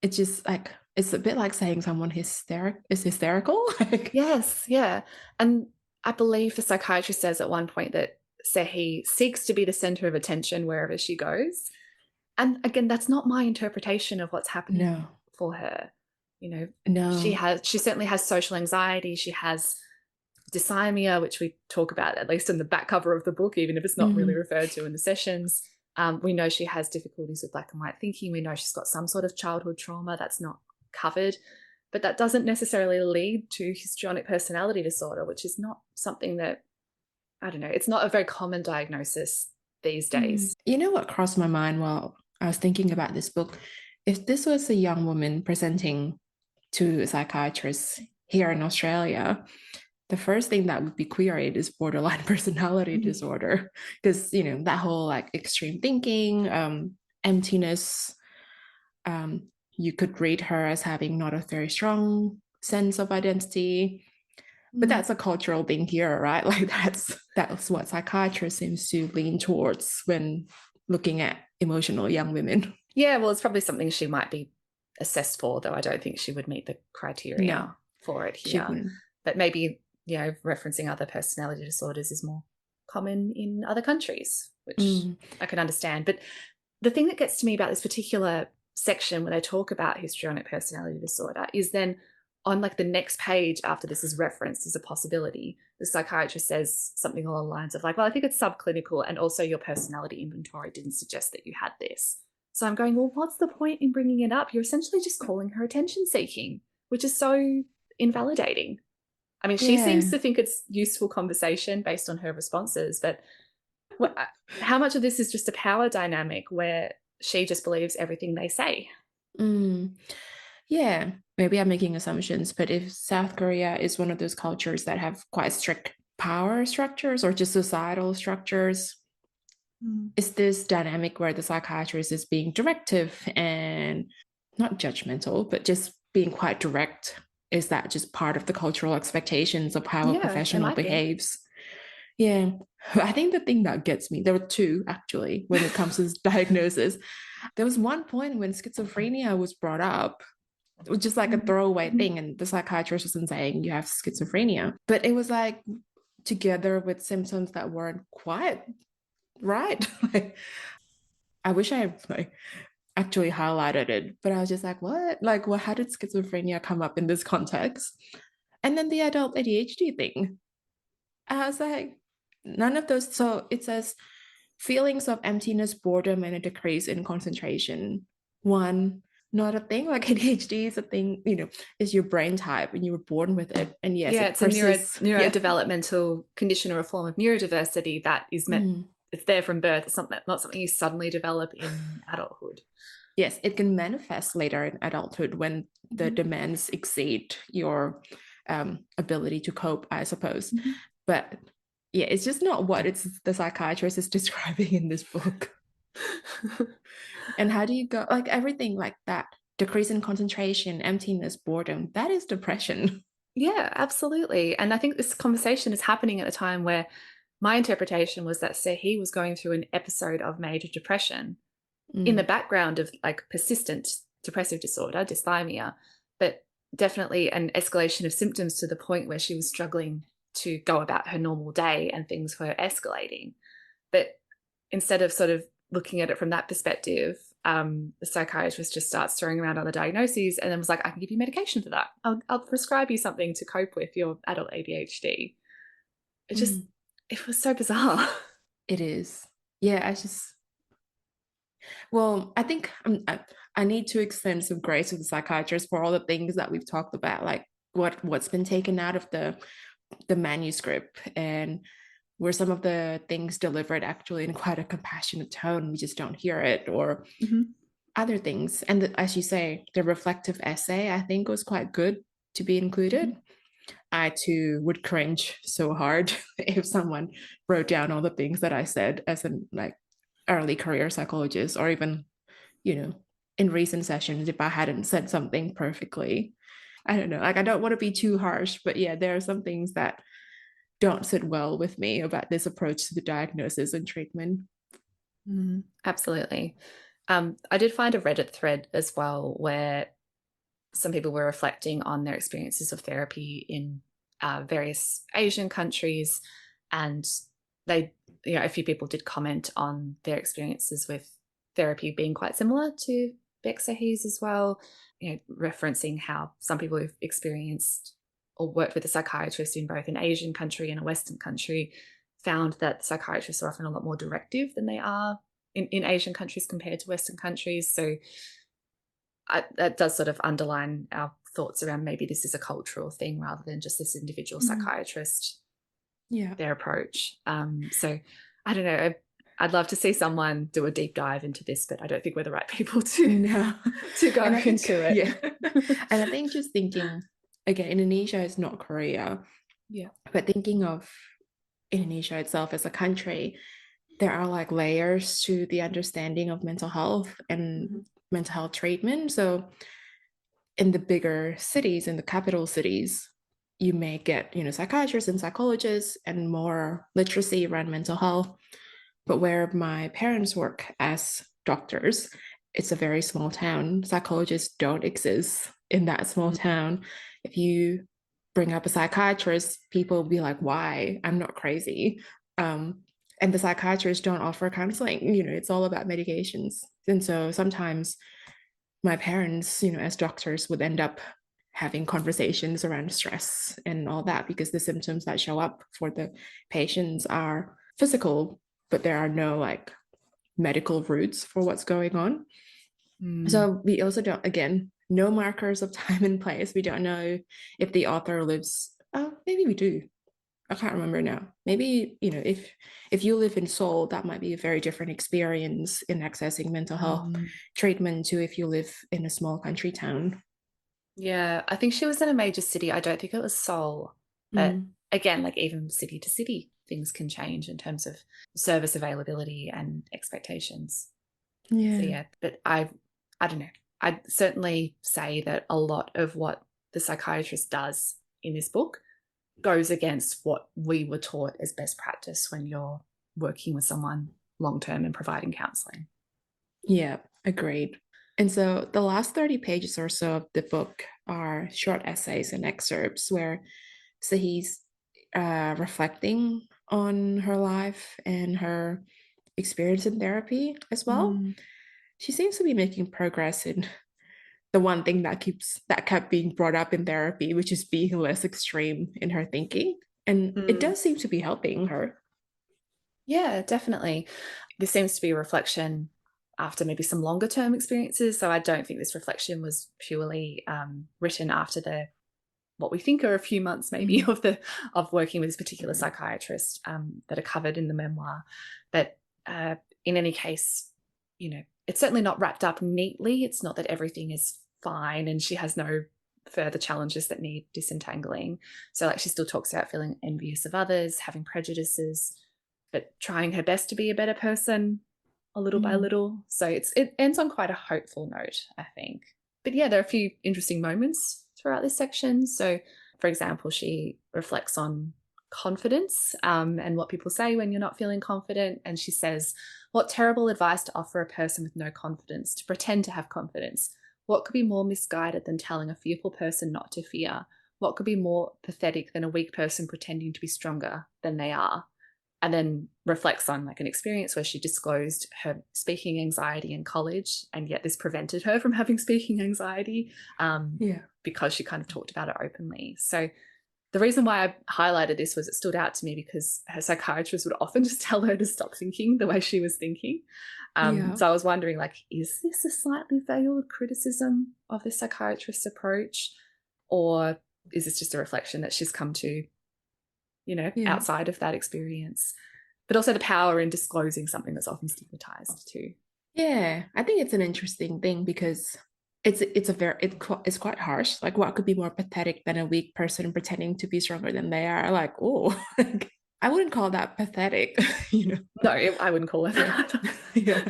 S1: it's just like, it's a bit like saying someone is hysterical.
S2: Yes, yeah. And I believe the psychiatrist says at one point that Sehee seeks to be the center of attention wherever she goes. And again, that's not my interpretation of what's happening for her. She certainly has social anxiety. She has dysthymia, which we talk about at least in the back cover of the book, even if it's not really referred to in the sessions. We know she has difficulties with black and white thinking. We know she's got some sort of childhood trauma that's not covered. But that doesn't necessarily lead to histrionic personality disorder, which is not something that, I don't know, it's not a very common diagnosis these days.
S1: You know what crossed my mind while I was thinking about this book? If this was a young woman presenting to a psychiatrist here in Australia, the first thing that would be queried is borderline personality disorder, because that whole like extreme thinking, emptiness. You could read her as having not a very strong sense of identity, but that's a cultural thing here, right? Like that's what psychiatrists seems to lean towards when looking at emotional young women.
S2: Yeah, well, it's probably something she might be assessed for, though I don't think she would meet the criteria for it here. But maybe, referencing other personality disorders is more common in other countries, which I can understand. But the thing that gets to me about this particular section where they talk about histrionic personality disorder is then on like the next page after this is referenced as a possibility, the psychiatrist says something along the lines of like, well, I think it's subclinical and also your personality inventory didn't suggest that you had this. So I'm going, well, what's the point in bringing it up? You're essentially just calling her attention seeking, which is so invalidating. I mean, she seems to think it's useful conversation based on her responses, but how much of this is just a power dynamic where she just believes everything they say?
S1: Yeah, maybe I'm making assumptions, but if South Korea is one of those cultures that have quite strict power structures or just societal structures, is this dynamic where the psychiatrist is being directive and not judgmental, but just being quite direct? Is that just part of the cultural expectations of how a professional behaves? Yeah, I think the thing that gets me, there were two actually, when it comes to this diagnosis. There was one point when schizophrenia was brought up. It was just like a throwaway thing, and the psychiatrist wasn't saying you have schizophrenia, but it was like together with symptoms that weren't quite right. I wish I actually highlighted it, but I was just like, what? Like, well, how did schizophrenia come up in this context? And then the adult ADHD thing. I was like, none of those. So it says feelings of emptiness, boredom, and a decrease in concentration. One, not a thing. Like ADHD is a thing, is your brain type and you were born with it. And yes,
S2: Yeah,
S1: it
S2: it's a
S1: persists. Yeah.
S2: neurodevelopmental condition or a form of neurodiversity that is meant, it's there from birth. It's not something you suddenly develop in adulthood.
S1: Yes, it can manifest later in adulthood when the demands exceed your ability to cope, I suppose. But yeah, it's just not what the psychiatrist is describing in this book. And how do you go, like everything like that, decrease in concentration, emptiness, boredom, that is depression.
S2: Yeah, absolutely. And I think this conversation is happening at a time where my interpretation was that Sehee was going through an episode of major depression in the background of like persistent depressive disorder, dysthymia, but definitely an escalation of symptoms to the point where she was struggling to go about her normal day and things were escalating. But instead of sort of looking at it from that perspective, the psychiatrist just starts throwing around other diagnoses and then was like, I can give you medication for that. I'll prescribe you something to cope with your adult ADHD. It was so bizarre.
S1: It is. Yeah, I think I need to extend some grace to the psychiatrist for all the things that we've talked about, like what's been taken out of the manuscript and were some of the things delivered actually in quite a compassionate tone. We just don't hear it, or other things. And as you say, the reflective essay, I think, was quite good to be included. I too would cringe so hard if someone wrote down all the things that I said as an like early career psychologist, or even, in recent sessions, if I hadn't said something perfectly. I don't know. Like, I don't want to be too harsh, but yeah, there are some things that don't sit well with me about this approach to the diagnosis and treatment.
S2: Absolutely. I did find a Reddit thread as well where some people were reflecting on their experiences of therapy in various Asian countries, and a few people did comment on their experiences with therapy being quite similar to Baek Sehee's as well, referencing how some people who've experienced or worked with a psychiatrist in both an Asian country and a Western country found that psychiatrists are often a lot more directive than they are in Asian countries compared to Western countries. So that does sort of underline our thoughts around maybe this is a cultural thing rather than just this individual psychiatrist, their approach. So I don't know. I'd love to see someone do a deep dive into this, but I don't think we're the right people to go into it.
S1: Yeah. And I think just thinking, again, Indonesia is not Korea.
S2: Yeah.
S1: But thinking of Indonesia itself as a country, there are like layers to the understanding of mental health and mental health treatment. So in the bigger cities, in the capital cities, you may get, psychiatrists and psychologists and more literacy around mental health. But where my parents work as doctors, it's a very small town. Psychologists don't exist in that small town. If you bring up a psychiatrist, people will be like, why? I'm not crazy. And the psychiatrists don't offer counseling. It's all about medications. And so sometimes my parents, as doctors, would end up having conversations around stress and all that, because the symptoms that show up for the patients are physical, but there are no like medical roots for what's going on. So we also don't, again, no markers of time and place. We don't know if the author lives, maybe we do. I can't remember now. Maybe, if you live in Seoul, that might be a very different experience in accessing mental health treatment to if you live in a small country town.
S2: Yeah, I think she was in a major city. I don't think it was Seoul. But again, like even city to city, things can change in terms of service availability and expectations.
S1: Yeah.
S2: So yeah, but I don't know. I'd certainly say that a lot of what the psychiatrist does in this book goes against what we were taught as best practice when you're working with someone long-term and providing counseling.
S1: Yeah, agreed. And so the last 30 pages or so of the book are short essays and excerpts where Sahi's reflecting on her life and her experience in therapy as well. she seems to be making progress in the one thing that kept being brought up in therapy, which is being less extreme in her thinking. And it
S2: Mm.
S1: does seem to be helping her.
S2: Yeah, definitely. This seems to be a reflection after maybe some longer term experiences. So I don't think this reflection was purely written after the what we think are a few months maybe
S1: Mm.
S2: of working with this particular psychiatrist that are covered in the memoir. But in any case, you know, it's certainly not wrapped up neatly. It's not that everything is fine and she has no further challenges that need disentangling. So like she still talks about feeling envious of others, having prejudices, but trying her best to be a better person a little by
S1: Mm.
S2: little. So it ends on quite a hopeful note, I think. But yeah, there are a few interesting moments throughout this section. So, for example, she reflects on confidence and what people say when you're not feeling confident. And she says, what terrible advice to offer a person with no confidence to pretend to have confidence. What could be more misguided than telling a fearful person not to fear? What could be more pathetic than a weak person pretending to be stronger than they are? And then reflects on like an experience where she disclosed her speaking anxiety in college, and yet this prevented her from having speaking anxiety because she kind of talked about it openly. So the reason why I highlighted this was it stood out to me because her psychiatrist would often just tell her to stop thinking the way she was thinking.
S1: Yeah.
S2: So I was wondering, like, is this a slightly veiled criticism of the psychiatrist's approach, or is this just a reflection that she's come to, you know,
S1: Yeah.
S2: outside of that experience? But also the power in disclosing something that's often stigmatized too.
S1: Yeah. I think it's an interesting thing because it's quite harsh. Like, what could be more pathetic than a weak person pretending to be stronger than they are? Like, oh, I wouldn't call that pathetic, you know.
S2: No, I wouldn't call it that.
S1: Yeah.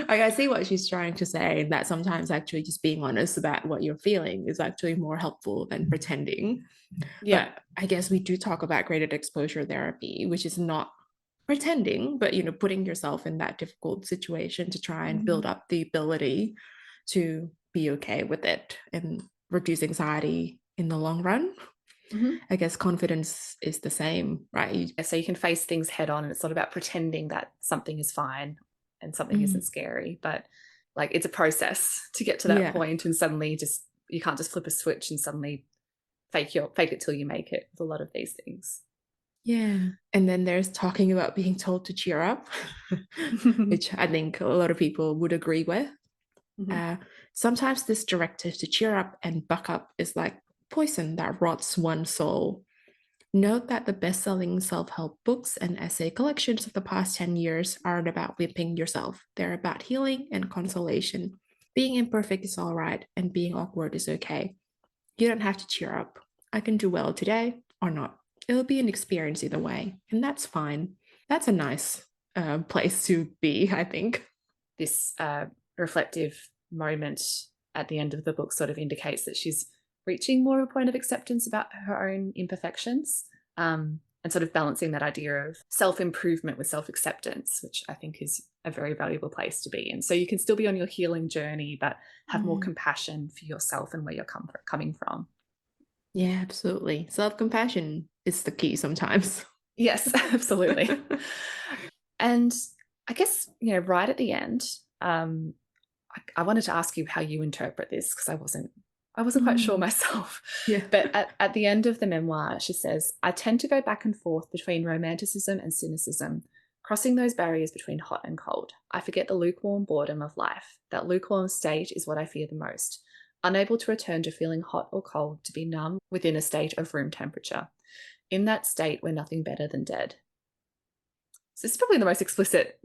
S1: Like, I see what she's trying to say, that sometimes actually just being honest about what you're feeling is actually more helpful than pretending.
S2: Yeah.
S1: But I guess we do talk about graded exposure therapy, which is not pretending, but, you know, putting yourself in that difficult situation to try and build up the ability to be okay with it and reduce anxiety in the long run.
S2: Mm-hmm.
S1: I guess confidence is the same, right?
S2: So you can face things head on, and it's not about pretending that something is fine and something isn't scary, but like it's a process to get to that
S1: Yeah.
S2: point, and suddenly just you can't just flip a switch and suddenly fake it till you make it with a lot of these things.
S1: Yeah. And then there's talking about being told to cheer up, which I think a lot of people would agree with.
S2: Mm-hmm.
S1: Uh, Sometimes this directive to cheer up and buck up is like poison that rots one's soul. Note that the best-selling self-help books and essay collections of the past 10 years aren't about whipping yourself. They're about healing and consolation. Being imperfect is all right, and being awkward is okay. You don't have to cheer up. I can do well today or not. It'll be an experience either way, and that's fine. That's a nice place to be, I think.
S2: This reflective moment at the end of the book sort of indicates that she's reaching more of a point of acceptance about her own imperfections, and sort of balancing that idea of self-improvement with self-acceptance, which I think is a very valuable place to be in. So you can still be on your healing journey, but have more compassion for yourself and where you're coming from.
S1: Yeah, absolutely. Self-compassion is the key sometimes.
S2: Yes, absolutely. And I guess, you know, right at the end, I wanted to ask you how you interpret this because I wasn't quite sure myself.
S1: Yeah.
S2: But at the end of the memoir, she says, I tend to go back and forth between romanticism and cynicism, crossing those barriers between hot and cold. I forget the lukewarm boredom of life. That lukewarm state is what I fear the most. Unable to return to feeling hot or cold, to be numb within a state of room temperature. In that state, we're nothing better than dead. So it's probably the most explicit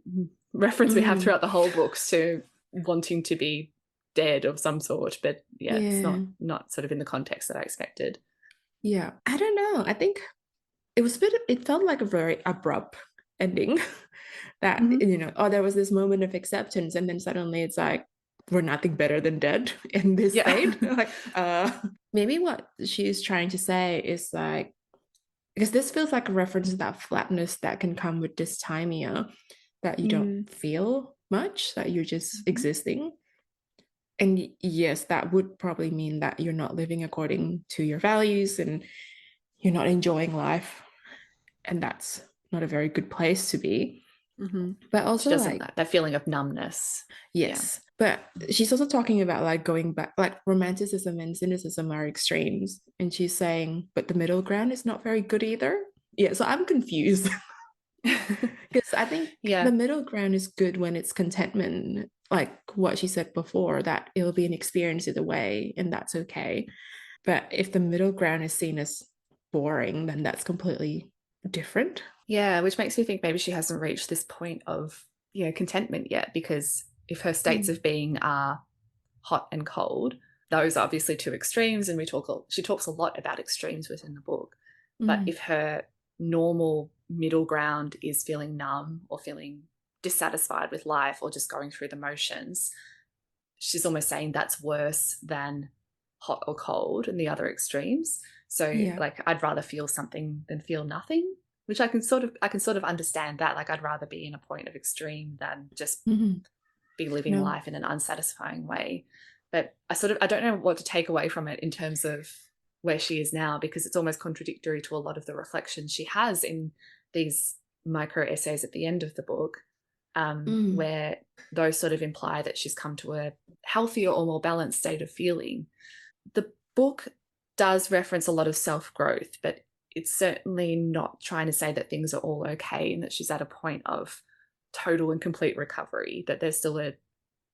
S2: reference we have throughout the whole book to wanting to be dead of some sort, but yeah, it's not sort of in the context that I expected.
S1: Yeah. I don't know. I think it felt like a very abrupt ending that, you know, oh, there was this moment of acceptance, and then suddenly it's like, we're nothing better than dead in this
S2: Yeah.
S1: state. Like, maybe what she's trying to say is like, because this feels like a reference to that flatness that can come with dysthymia, that you don't feel much, that you're just existing. And yes, that would probably mean that you're not living according to your values and you're not enjoying life. And that's not a very good place to be. But
S2: She
S1: also
S2: doesn't
S1: like,
S2: like that feeling of numbness. Yeah.
S1: yes, but she's also talking about like going back, like romanticism and cynicism are extremes. And she's saying, but the middle ground is not very good either. Yeah, so I'm confused because I think
S2: Yeah.
S1: the middle ground is good when it's contentment, like what she said before, that it'll be an experience either way, and that's okay. But if the middle ground is seen as boring, then that's completely different.
S2: Yeah, which makes me think maybe she hasn't reached this point of, contentment yet, because if her states of being are hot and cold, those are obviously two extremes, and she talks a lot about extremes within the book. But if her normal middle ground is feeling numb or feeling dissatisfied with life or just going through the motions, she's almost saying that's worse than hot or cold in the other extremes. So
S1: Yeah.
S2: like I'd rather feel something than feel nothing, which I can sort of understand that. Like I'd rather be in a point of extreme than just be living
S1: No.
S2: life in an unsatisfying way. But I don't know what to take away from it in terms of where she is now, because it's almost contradictory to a lot of the reflections she has in these micro essays at the end of the book, where those sort of imply that she's come to a healthier or more balanced state of feeling. The book does reference a lot of self-growth, but it's certainly not trying to say that things are all okay and that she's at a point of total and complete recovery, that there's still a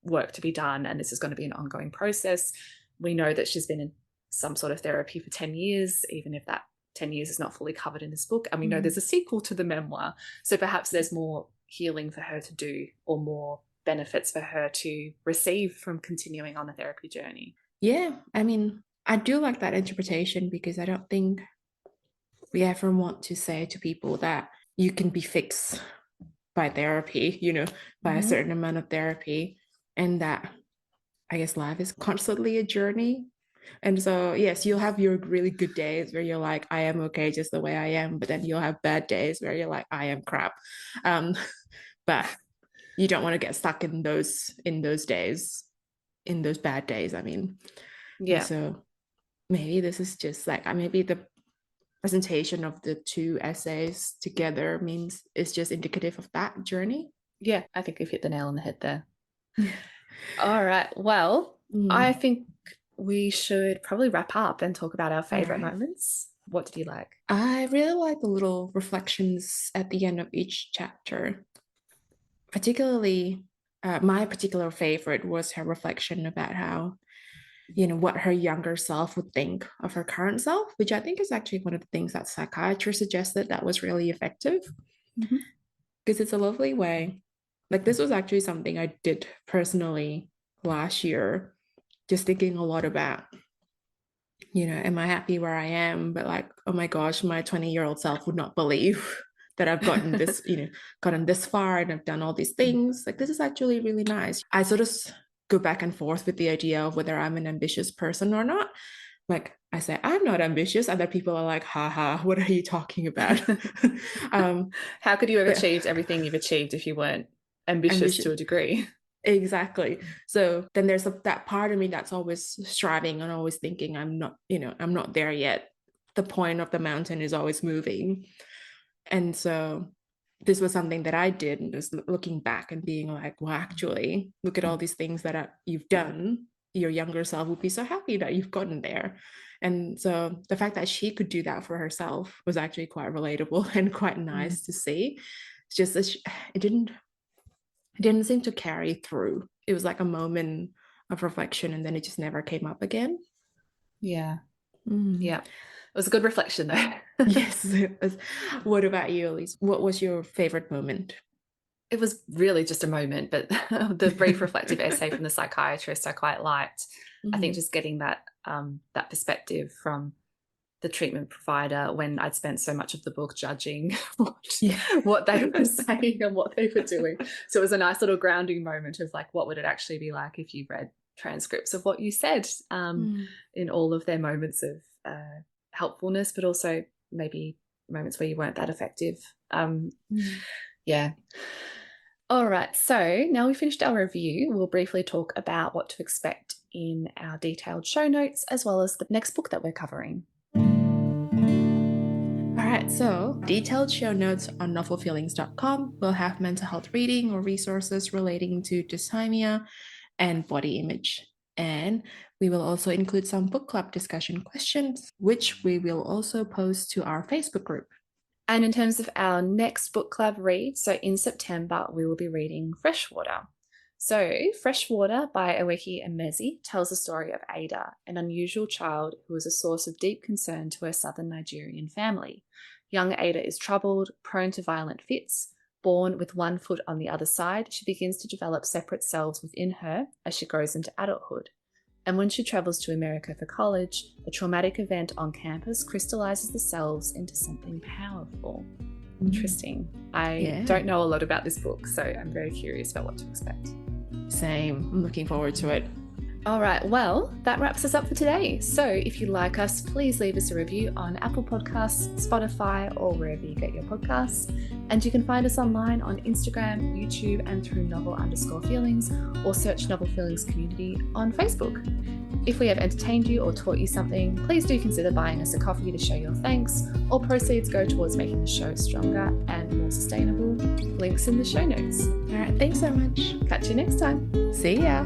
S2: work to be done and this is going to be an ongoing process. We know that she's been in some sort of therapy for 10 years, even if that 10 years is not fully covered in this book. And we know there's a sequel to the memoir. So perhaps there's more healing for her to do, or more benefits for her to receive from continuing on the therapy journey.
S1: Yeah, I mean, I do like that interpretation, because I don't think we ever want to say to people that you can be fixed by therapy, by a certain amount of therapy, and that I guess life is constantly a journey. And so, yes, you'll have your really good days where you're like, I am okay just the way I am. But then you'll have bad days where you're like, I am crap. But you don't want to get stuck in those days, in those bad days, I mean.
S2: Yeah.
S1: And so maybe this is just like, maybe the presentation of the two essays together means it's just indicative of that journey.
S2: Yeah, I think you've hit the nail on the head there. All right. Well, I think we should probably wrap up and talk about our favorite moments. What did you like?
S1: I really like the little reflections at the end of each chapter. Particularly, my particular favorite was her reflection about how, what her younger self would think of her current self, which I think is actually one of the things that psychiatrists suggested that was really effective. Because it's a lovely way. Like, this was actually something I did personally last year, just thinking a lot about, am I happy where I am? But like, oh my gosh, my 20-year-old self would not believe that I've gotten this, gotten this far and I've done all these things. Like, this is actually really nice. I sort of go back and forth with the idea of whether I'm an ambitious person or not. Like, I say, I'm not ambitious. Other people are like, haha, what are you talking about?
S2: How could you have achieved everything you've achieved if you weren't ambitious to a degree?
S1: Exactly. So then there's that part of me that's always striving and always thinking I'm not there yet. The point of the mountain is always moving. And so this was something that I did, and just looking back and being like, well, actually, look at all these things that you've done. Your younger self would be so happy that you've gotten there. And so the fact that she could do that for herself was actually quite relatable and quite nice to see. It's just that it didn't seem to carry through. It was like a moment of reflection, and then it just never came up again.
S2: Yeah. Yeah. It was a good reflection though.
S1: Yes, it was. What about you, Elise? What was your favorite moment?
S2: It was really just a moment, but the brief reflective essay from the psychiatrist I quite liked. I think just getting that that perspective from the treatment provider, when I'd spent so much of the book judging what they were saying and what they were doing. So it was a nice little grounding moment of like, what would it actually be like if you read transcripts of what you said, in all of their moments of helpfulness, but also maybe moments where you weren't that effective. Yeah. All right. So now we finished our review, we'll briefly talk about what to expect in our detailed show notes, as well as the next book that we're covering.
S1: All right, so detailed show notes on novelfeelings.com will have mental health reading or resources relating to dysthymia and body image. And we will also include some book club discussion questions, which we will also post to our Facebook group.
S2: And in terms of our next book club read, so in September, we will be reading Freshwater. So Freshwater by Aweki Emezi tells the story of Ada, an unusual child who is a source of deep concern to her southern Nigerian family. Young Ada is troubled, prone to violent fits. Born with one foot on the other side, she begins to develop separate selves within her as she grows into adulthood. And when she travels to America for college, a traumatic event on campus crystallizes the selves into something powerful. Interesting. I don't know a lot about this book, so I'm very curious about what to expect.
S1: Same. I'm looking forward to it.
S2: All right, well, that wraps us up for today. So if you like us, please leave us a review on Apple Podcasts, Spotify, or wherever you get your podcasts. And you can find us online on Instagram, YouTube, and through novel_feelings, or search Novel Feelings Community on Facebook. If we have entertained you or taught you something, please do consider buying us a coffee to show your thanks. All proceeds go towards making the show stronger and more sustainable. Links in the show notes.
S1: All right, thanks so much.
S2: Catch you next time.
S1: See ya.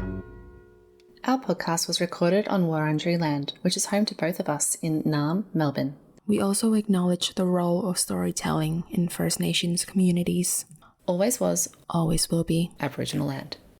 S2: Our podcast was recorded on Wurundjeri Land, which is home to both of us in Naarm, Melbourne.
S1: We also acknowledge the role of storytelling in First Nations communities.
S2: Always was,
S1: always will be
S2: Aboriginal Land.